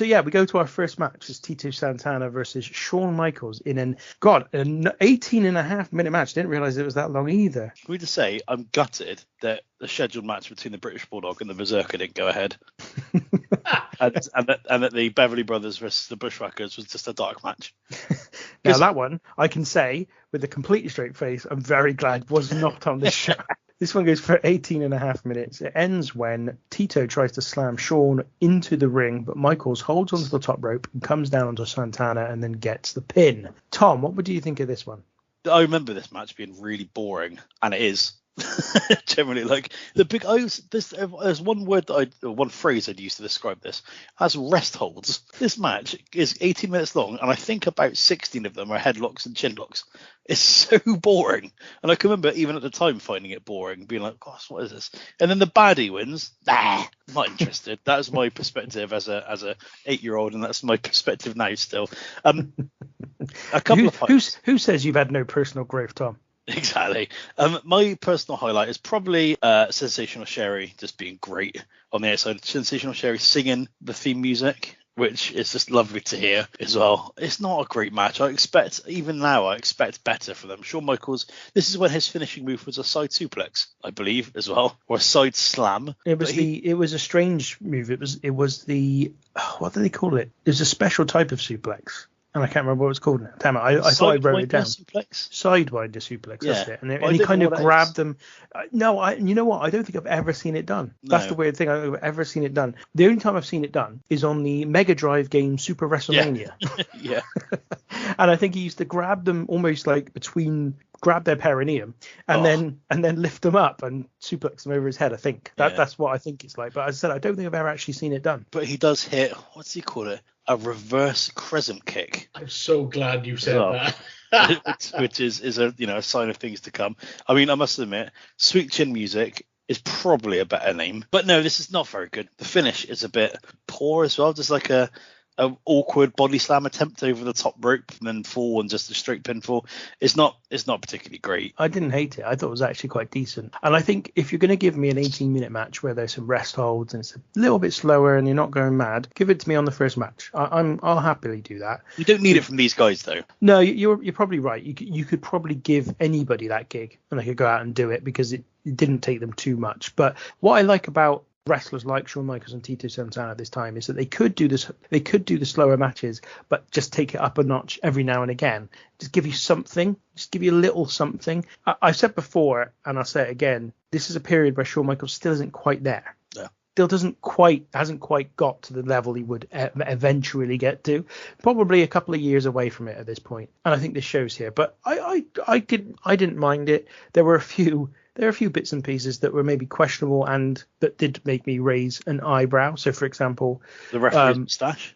So yeah, we go to our first match. It's Tito Santana versus Shawn Michaels in an 18 and a half minute match. Didn't realize it was that long either. Can we just say I'm gutted that the scheduled match between the British Bulldog and the Berserker didn't go ahead, and that the Beverly Brothers versus the Bushwhackers was just a dark match. Now that one, I can say with a completely straight face, I'm very glad was not on this show. This one goes for 18 and a half minutes. It ends when Tito tries to slam Shawn into the ring, but Michaels holds onto the top rope and comes down onto Santana and then gets the pin. Tom, what would you think of this one? I remember this match being really boring, and it is. Generally, like there's one phrase I'd use to describe this as rest holds. This match is 18 minutes long, and I think about 16 of them are headlocks and chin locks. It's so boring, and I can remember even at the time finding it boring, being like, "Gosh, what is this?" And then the baddie wins. Nah, not interested. That's my perspective as a 8-year-old, and that's my perspective now still. A couple of who says you've had no personal growth, Tom? Exactly. My personal highlight is probably Sensational Sherry just being great on the outside. Sensational Sherry singing the theme music, which is just lovely to hear as well. It's not a great match. I expect better for them. Shawn Michaels, this is when his finishing move was a side suplex, I believe, as well, or a side slam. It was a strange move. It was the what do they call it? It was a special type of suplex. And I can't remember what it was called now. Damn it, I thought I wrote it down. Suplex? Sidewinder suplex, Yeah. that's it. And he kind of grabbed them. No, you know what? I don't think I've ever seen it done. That's the weird thing. I've ever seen it done. The only time I've seen it done is on the Mega Drive game Super WrestleMania. Yeah. And I think he used to grab them almost like grab their perineum and then lift them up and suplex them over his head. I think that's what I think it's like. But as I said, I don't think I've ever actually seen it done. But he does hit, what's he call it? A reverse crescent kick. I'm so glad you said that. which is a sign of things to come. I mean, I must admit, Sweet Chin Music is probably a better name. But no, this is not very good. The finish is a bit poor as well. Just like a awkward body slam attempt over the top rope and then fall and just a straight pinfall. It's not particularly great. I didn't hate it. I thought it was actually quite decent. And I think if you're going to give me an 18-minute match where there's some rest holds and it's a little bit slower and you're not going mad, give it to me on the first match. I'll happily do that. You don't need it from these guys though. No, you're probably right. You could probably give anybody that gig and they could go out and do it because it didn't take them too much. But what I like about wrestlers like Shawn Michaels and Tito Santana at this time is that they could do the slower matches, but just take it up a notch every now and again. Just give you something, just give you a little something. I've said before, and I'll say it again, this is a period where Shawn Michaels still isn't quite there. Yeah. Still hasn't quite got to the level he would eventually get to. Probably a couple of years away from it at this point. And I think this shows here. But I didn't mind it. There were a few bits and pieces that were maybe questionable and that did make me raise an eyebrow. So, for example, the referee's moustache.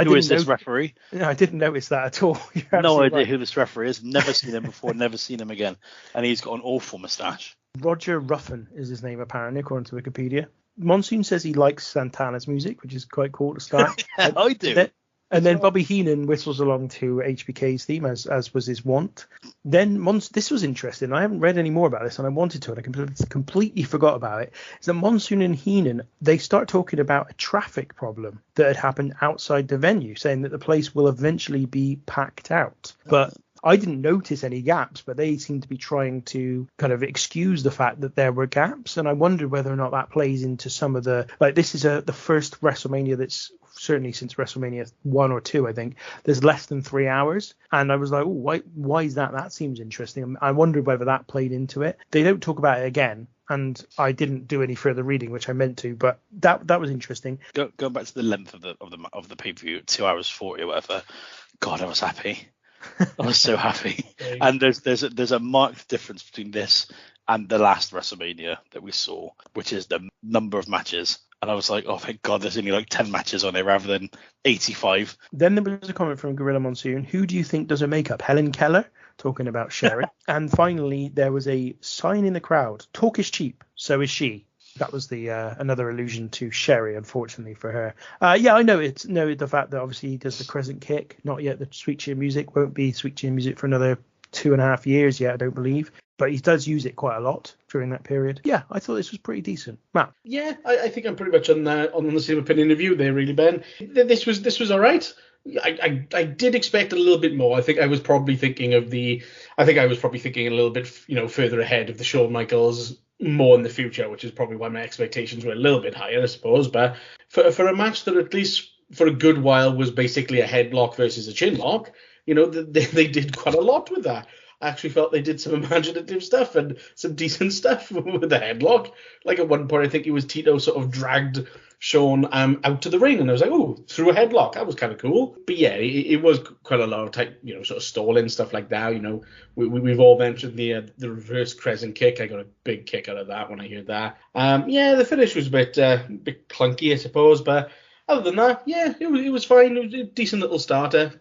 Who is this referee? I didn't notice that at all. No idea who this referee is. Never seen him before. Never seen him again. And he's got an awful moustache. Roger Ruffin is his name, apparently, according to Wikipedia. Monsoon says he likes Santana's music, which is quite cool to start. I do. And then Bobby Heenan whistles along to HBK's theme, as was his wont. Then this was interesting. I haven't read any more about this, and I wanted to, and I completely forgot about it. Is that Monsoon and Heenan, they start talking about a traffic problem that had happened outside the venue, saying that the place will eventually be packed out. But I didn't notice any gaps, but they seem to be trying to kind of excuse the fact that there were gaps. And I wondered whether or not that plays into some of the, like, this is the first WrestleMania that's certainly since WrestleMania 1 or 2, I think, there's less than 3 hours. And I was like, oh, why is that? That seems interesting. I wondered whether that played into it. They don't talk about it again. And I didn't do any further reading, which I meant to, but that was interesting. Going back to the length of the pay-per-view, 2 hours 40 or whatever. God, I was happy. I was so happy. And there's a marked difference between this and the last WrestleMania that we saw, which is the number of matches. And I was like, oh, thank God, there's only like 10 matches on there rather than 85. Then there was a comment from Gorilla Monsoon. Who do you think does her makeup? Helen Keller, talking about Sherry. And finally, there was a sign in the crowd. Talk is cheap, so is she. That was the another allusion to Sherry, unfortunately for her. I know the fact that obviously he does the crescent kick. Not yet the Sweet Chin Music. Won't be Sweet Chin Music for another 2.5 years yet, I don't believe. but he does use it quite a lot during that period. Yeah, I thought this was pretty decent. Matt? Yeah, I think I'm pretty much on the same opinion of you there, really, Ben. This was all right. I did expect a little bit more. I think I was probably thinking a little bit, further ahead of the Shawn Michaels more in the future, which is probably why my expectations were a little bit higher, I suppose. But for a match that at least for a good while was basically a headlock versus a chin lock, they did quite a lot with that. I actually felt they did some imaginative stuff and some decent stuff with the headlock. Like at one point, I think it was Tito sort of dragged Shawn out to the ring, and I was like, oh, through a headlock. That was kind of cool. But yeah, it was quite a lot of type, sort of stalling stuff like that. We've all mentioned the reverse crescent kick. I got a big kick out of that when I heard that. Yeah, the finish was a bit clunky, I suppose, but other than that, yeah, it was fine. It was a decent little starter.